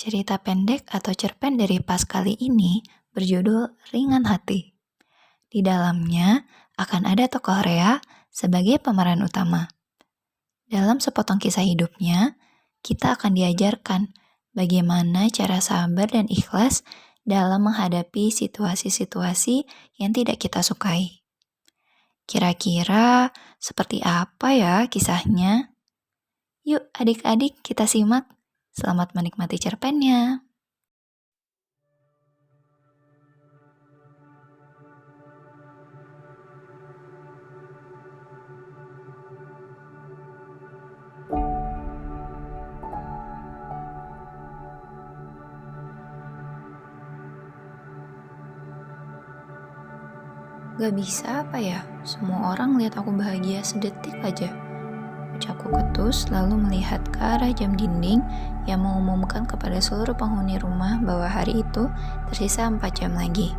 Cerita pendek atau cerpen dari Pas kali ini berjudul Ringan Hati. Di dalamnya akan ada tokoh Rea sebagai pemeran utama. Dalam sepotong kisah hidupnya, kita akan diajarkan bagaimana cara sabar dan ikhlas dalam menghadapi situasi-situasi yang tidak kita sukai. Kira-kira seperti apa ya kisahnya? Yuk adik-adik kita simak. Selamat menikmati cerpennya. Gak bisa apa ya, semua orang lihat aku bahagia sedetik aja. Ucapku ketus lalu melihat ke arah jam dinding yang mengumumkan kepada seluruh penghuni rumah bahwa hari itu tersisa 4 jam lagi.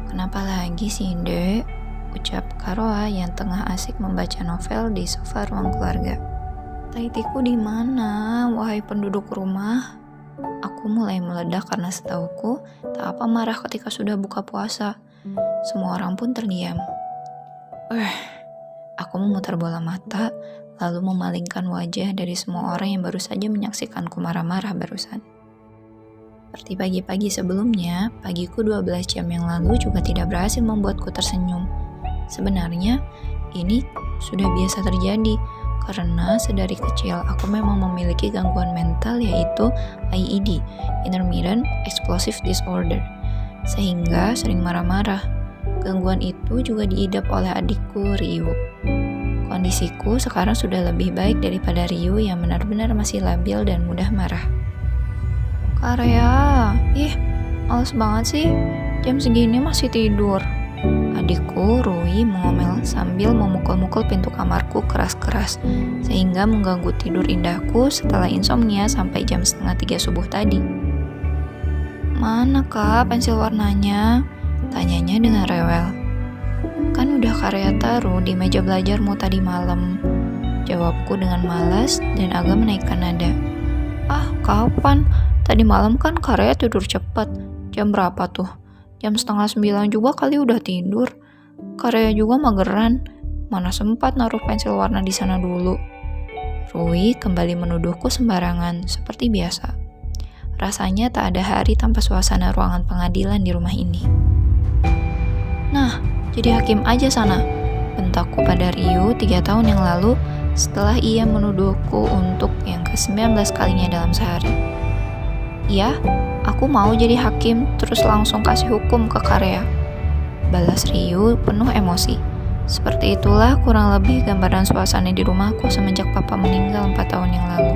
Kenapa lagi sih, Dek? Ucap Karoa yang tengah asik membaca novel di sofa ruang keluarga. Taitiku di mana, wahai penduduk rumah? Aku mulai meledak karena setauku tak apa marah ketika sudah buka puasa. Semua orang pun terdiam. Aku memutar bola mata, lalu memalingkan wajah dari semua orang yang baru saja menyaksikanku marah-marah barusan. Seperti pagi-pagi sebelumnya, pagiku 12 jam yang lalu juga tidak berhasil membuatku tersenyum. Sebenarnya, ini sudah biasa terjadi, karena sedari kecil aku memang memiliki gangguan mental yaitu IED, Intermittent Explosive Disorder, sehingga sering marah-marah. Gangguan itu juga diidap oleh adikku, Ryu. Kondisiku sekarang sudah lebih baik daripada Ryu yang benar-benar masih labil dan mudah marah. Karya, males banget sih, jam segini masih tidur. Adikku, Rui, mengomel sambil memukul-mukul pintu kamarku keras-keras, sehingga mengganggu tidur indahku setelah insomnia sampai jam 2:30 subuh tadi. Mana kak pensil warnanya? Tanyanya dengan rewel. Kan udah Karya taruh di meja belajarmu tadi malam. Jawabku dengan malas dan agak menaikkan nada. Kapan? Tadi malam kan Karya tidur cepat. Jam berapa tuh? Jam 8:30 juga kali udah tidur. Karya juga mageran. Mana sempat naruh pensil warna di sana dulu. Rui kembali menuduhku sembarangan seperti biasa. Rasanya tak ada hari tanpa suasana ruangan pengadilan di rumah ini. Nah, jadi hakim aja sana, bentakku pada Ryu 3 tahun yang lalu setelah ia menuduhku untuk yang ke-19 kalinya dalam sehari. Iya, aku mau jadi hakim terus langsung kasih hukum ke Karya. Balas Ryu penuh emosi. Seperti itulah kurang lebih gambaran suasana di rumahku semenjak papa meninggal 4 tahun yang lalu.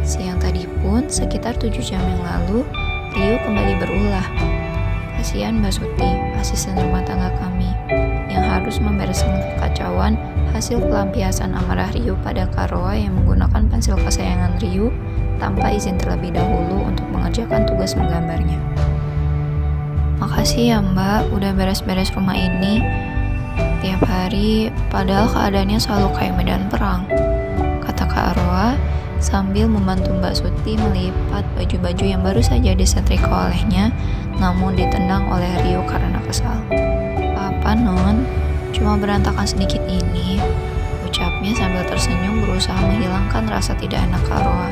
Siang tadi pun, sekitar 7 jam yang lalu, Ryu kembali berulah. Kasihan Mbak Suti, asisten rumah tangga kami, yang harus membereskan kekacauan hasil pelampiasan amarah Ryu pada Karoa yang menggunakan pensil kesayangan Ryu tanpa izin terlebih dahulu untuk mengerjakan tugas menggambarnya. Makasih ya Mbak, udah beres-beres rumah ini. Tiap hari, padahal keadaannya selalu kayak medan perang, kata Karoa sambil membantu Mbak Suti melipat baju-baju yang baru saja disetrika olehnya, namun ditendang oleh Ryu karena kesal. Apa non? Cuma berantakan sedikit ini, ucapnya sambil tersenyum berusaha menghilangkan rasa tidak enak Karoa.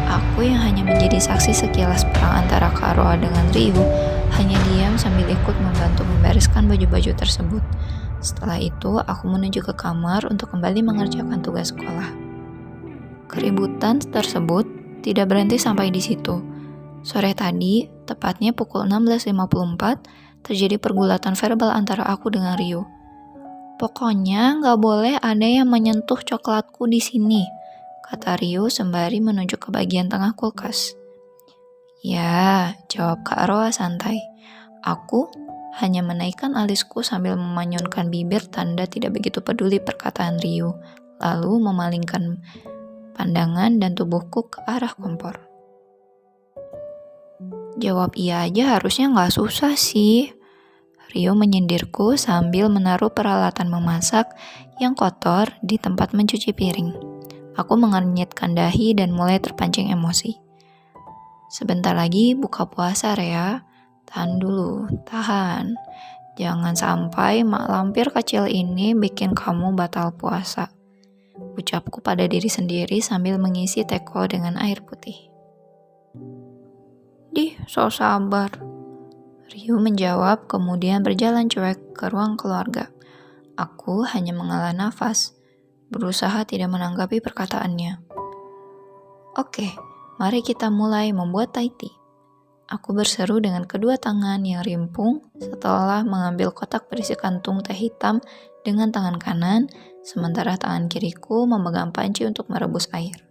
Aku yang hanya menjadi saksi sekilas perang antara Karoa dengan Ryu, hanya diam sambil ikut membantu membereskan baju-baju tersebut. Setelah itu, aku menuju ke kamar untuk kembali mengerjakan tugas sekolah. Keributan tersebut tidak berhenti sampai di situ. Sore tadi, tepatnya pukul 16.54, terjadi pergulatan verbal antara aku dengan Ryu. Pokoknya nggak boleh ada yang menyentuh coklatku di sini, kata Ryu sembari menunjuk ke bagian tengah kulkas. Ya, jawab Kak Roa santai. Aku hanya menaikkan alisku sambil memanyunkan bibir tanda tidak begitu peduli perkataan Ryu, lalu memalingkan pandangan dan tubuhku ke arah kompor. Jawab iya aja harusnya nggak susah sih. Ryu menyindirku sambil menaruh peralatan memasak yang kotor di tempat mencuci piring. Aku mengernyitkan dahi dan mulai terpancing emosi. Sebentar lagi buka puasa, Rea. Tahan dulu, tahan. Jangan sampai mak lampir kecil ini bikin kamu batal puasa. Ucapku pada diri sendiri sambil mengisi teko dengan air putih. Dih, so sabar. Ryu menjawab kemudian berjalan cuek ke ruang keluarga. Aku hanya menghela nafas, berusaha tidak menanggapi perkataannya. Oke, mari kita mulai membuat Thai tea. Aku berseru dengan kedua tangan yang rimpung setelah mengambil kotak berisi kantung teh hitam dengan tangan kanan, sementara tangan kiriku memegang panci untuk merebus air.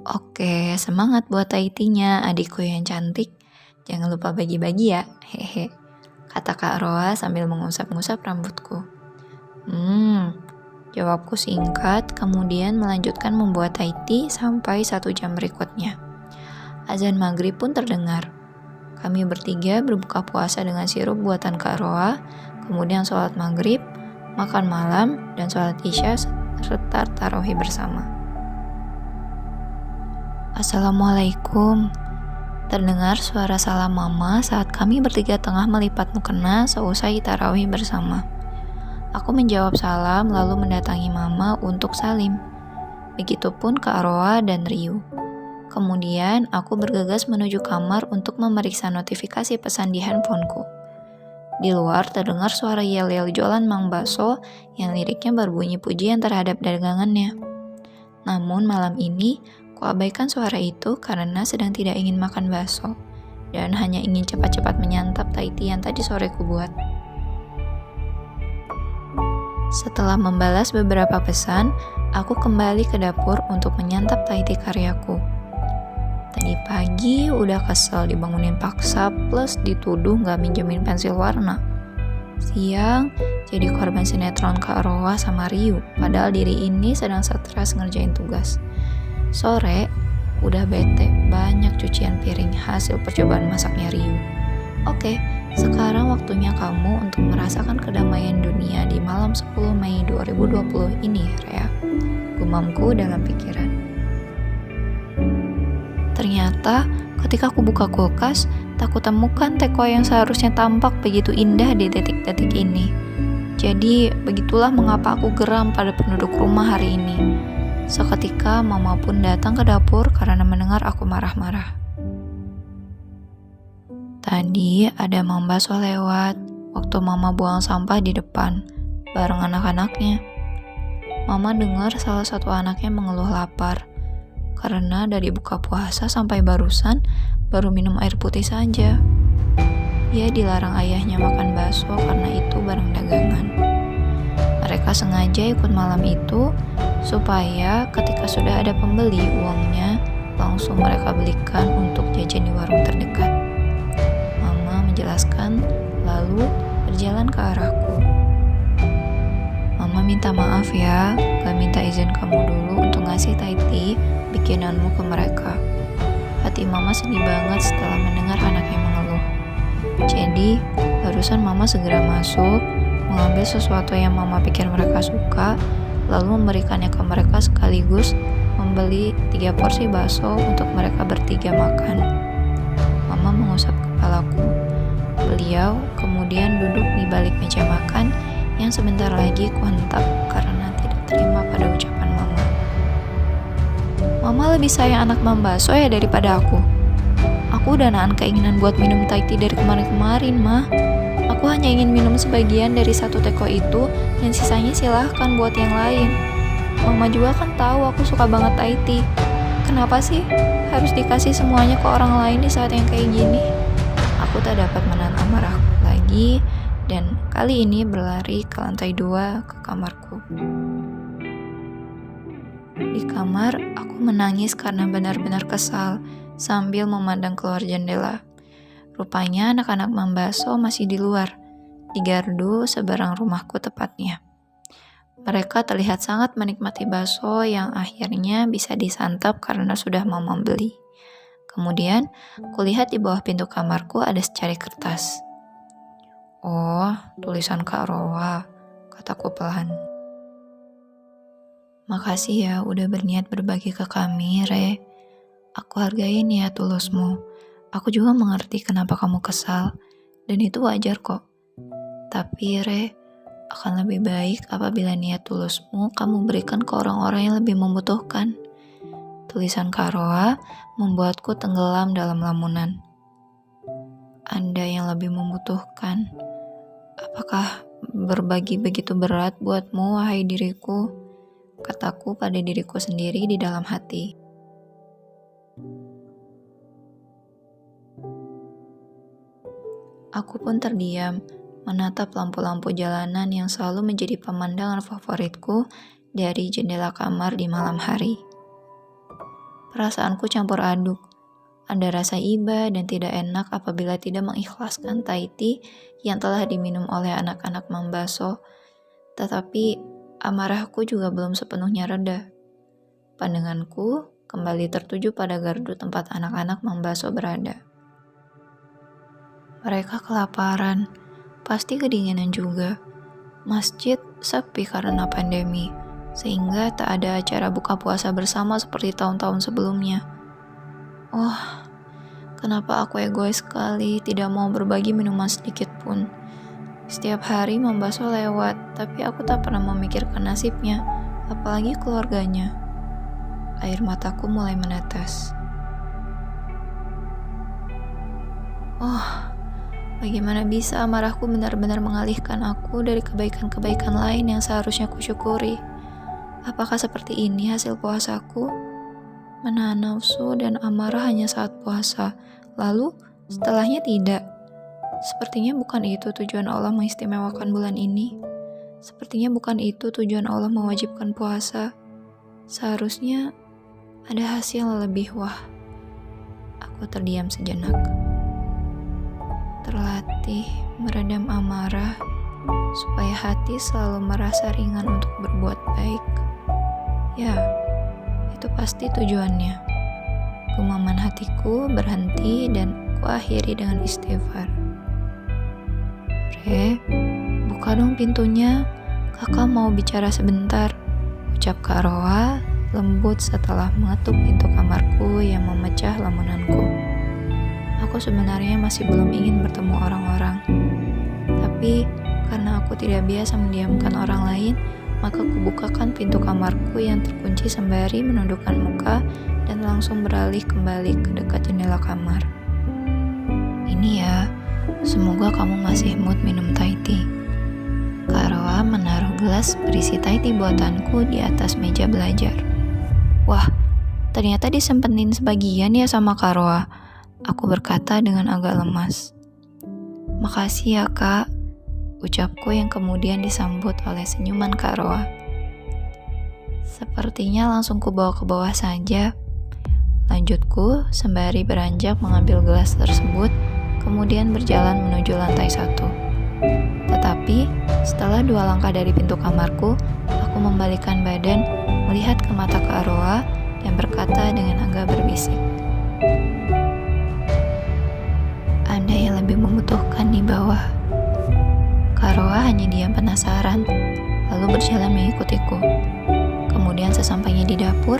Oke, semangat buat Thai tea-nya, adikku yang cantik. Jangan lupa bagi-bagi ya, hehe. Kata Kak Roa sambil mengusap-ngusap rambutku. Jawabku singkat, kemudian melanjutkan membuat Thai tea sampai 1 jam berikutnya. Azan maghrib pun terdengar. Kami bertiga berbuka puasa dengan sirup buatan Kak Roa, kemudian sholat maghrib, makan malam, dan sholat isya serta tarawih bersama. Assalamualaikum. Terdengar suara salam mama saat kami bertiga tengah melipat mukena seusai tarawih bersama. Aku menjawab salam lalu mendatangi mama untuk salim. Begitupun Kak Roa dan Ryu. Kemudian aku bergegas menuju kamar untuk memeriksa notifikasi pesan di handphoneku. Di luar terdengar suara yel-yel jualan Mang Baso yang liriknya berbunyi pujian terhadap dagangannya. Namun malam ini, kuabaikan suara itu karena sedang tidak ingin makan bakso dan hanya ingin cepat-cepat menyantap Thai tea yang tadi sore ku buat. Setelah membalas beberapa pesan, aku kembali ke dapur untuk menyantap Thai tea karyaku. Tadi pagi udah kesel dibangunin paksa plus dituduh gak minjemin pensil warna. Siang jadi korban sinetron Kak Roa sama Ryu, padahal diri ini sedang stres ngerjain tugas. Sore, udah bete, banyak cucian piring hasil percobaan masaknya Ryu. Oke, sekarang waktunya kamu untuk merasakan kedamaian dunia di malam 10 Mei 2020 ini, Rea. Gumamku dalam pikiran. Ternyata, ketika aku buka kulkas, tak kutemukan teko yang seharusnya tampak begitu indah di detik-detik ini. Jadi, begitulah mengapa aku geram pada penduduk rumah hari ini. Seketika mama pun datang ke dapur karena mendengar aku marah-marah. Tadi ada Mang Baso lewat waktu mama buang sampah di depan bareng anak-anaknya. Mama dengar salah satu anaknya mengeluh lapar karena dari buka puasa sampai barusan baru minum air putih saja. Ia dilarang ayahnya makan bakso karena itu barang dagangan. Mereka sengaja ikut malam itu supaya ketika sudah ada pembeli uangnya langsung mereka belikan untuk jajan di warung terdekat. Mama menjelaskan lalu berjalan ke arahku. Mama minta maaf ya, gak minta izin kamu dulu untuk ngasih Thai tea bikinanmu ke mereka. Hati mama sedih banget setelah mendengar anaknya mengeluh. Jadi barusan mama segera masuk, mengambil sesuatu yang mama pikir mereka suka, lalu memberikannya ke mereka sekaligus membeli 3 porsi bakso untuk mereka bertiga makan. Mama mengusap kepalaku. Beliau kemudian duduk di balik meja makan yang sebentar lagi kuhentak karena tidak terima pada ucapan mama. Mama lebih sayang anak Mang Baso ya daripada aku. Aku udah nahan keinginan buat minum Thai tea dari kemarin-kemarin, Ma. Aku hanya ingin minum sebagian dari 1 teko itu dan sisanya silahkan buat yang lain. Mama juga kan tahu aku suka banget Thai tea. Kenapa sih harus dikasih semuanya ke orang lain di saat yang kayak gini? Aku tak dapat menahan amarahku lagi dan kali ini berlari ke lantai 2 ke kamarku. Di kamar, aku menangis karena benar-benar kesal sambil memandang keluar jendela. Rupanya anak-anak Mang Baso masih di luar, di gardu seberang rumahku tepatnya. Mereka terlihat sangat menikmati bakso yang akhirnya bisa disantap karena sudah mama beli. Kemudian, kulihat di bawah pintu kamarku ada secari kertas. Oh, tulisan Kak Roa, kataku pelan. Makasih ya udah berniat berbagi ke kami, Re. Aku hargai niat tulusmu. Aku juga mengerti kenapa kamu kesal, dan itu wajar kok. Tapi Re, akan lebih baik apabila niat tulusmu kamu berikan ke orang-orang yang lebih membutuhkan. Tulisan Karoa membuatku tenggelam dalam lamunan. Anda yang lebih membutuhkan. Apakah berbagi begitu berat buatmu, wahai diriku? Kataku pada diriku sendiri di dalam hati. Aku pun terdiam, menatap lampu-lampu jalanan yang selalu menjadi pemandangan favoritku dari jendela kamar di malam hari. Perasaanku campur aduk. Ada rasa iba dan tidak enak apabila tidak mengikhlaskan Thai tea yang telah diminum oleh anak-anak Mambaso. Tetapi amarahku juga belum sepenuhnya reda. Pandanganku kembali tertuju pada gardu tempat anak-anak Mambaso berada. Mereka kelaparan, pasti kedinginan juga. Masjid sepi karena pandemi, sehingga tak ada acara buka puasa bersama seperti tahun-tahun sebelumnya. Oh, kenapa aku egois sekali, tidak mau berbagi minuman sedikit pun. Setiap hari Mambaso lewat, tapi aku tak pernah memikirkan nasibnya, apalagi keluarganya. Air mataku mulai menetes. Oh, bagaimana bisa amarahku benar-benar mengalihkan aku dari kebaikan-kebaikan lain yang seharusnya kusyukuri? Apakah seperti ini hasil puasaku? Menahan nafsu dan amarah hanya saat puasa, lalu setelahnya tidak. Sepertinya bukan itu tujuan Allah mengistimewakan bulan ini. Sepertinya bukan itu tujuan Allah mewajibkan puasa. Seharusnya ada hasil yang lebih wah. Aku terdiam sejenak. Terlatih meredam amarah supaya hati selalu merasa ringan untuk berbuat baik. Ya, itu pasti tujuannya. Gumaman hatiku berhenti dan kuakhiri dengan istighfar. Re, buka dong pintunya. Kakak mau bicara sebentar, ucap Karoa lembut setelah mengetuk pintu kamarku yang memecah lamunanku. Aku sebenarnya masih belum ingin bertemu orang-orang. Tapi karena aku tidak biasa mendiamkan orang lain, maka kubukakan pintu kamarku yang terkunci sembari menundukkan muka dan langsung beralih kembali ke dekat jendela kamar. Ini ya, semoga kamu masih mood minum Thai tea. Karoa menaruh gelas berisi Thai tea buatanku di atas meja belajar. Wah, ternyata disempetin sebagian ya sama Karoa. Aku berkata dengan agak lemas. Makasih ya kak, ucapku yang kemudian disambut oleh senyuman Karoa. Sepertinya langsung kubawa ke bawah saja. Lanjutku sembari beranjak mengambil gelas tersebut, kemudian berjalan menuju lantai 1. Tetapi setelah 2 langkah dari pintu kamarku, aku membalikkan badan, melihat ke mata Karoa dan berkata dengan agak berbisik. Anda yang lebih membutuhkan di bawah. Karoa hanya diam penasaran, lalu berjalan mengikutiku. Kemudian sesampainya di dapur,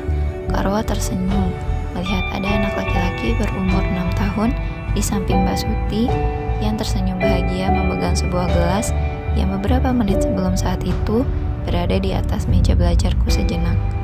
Karoa tersenyum melihat ada anak laki-laki berumur 6 tahun di samping Mbak Suti yang tersenyum bahagia memegang sebuah gelas yang beberapa menit sebelum saat itu berada di atas meja belajarku sejenak.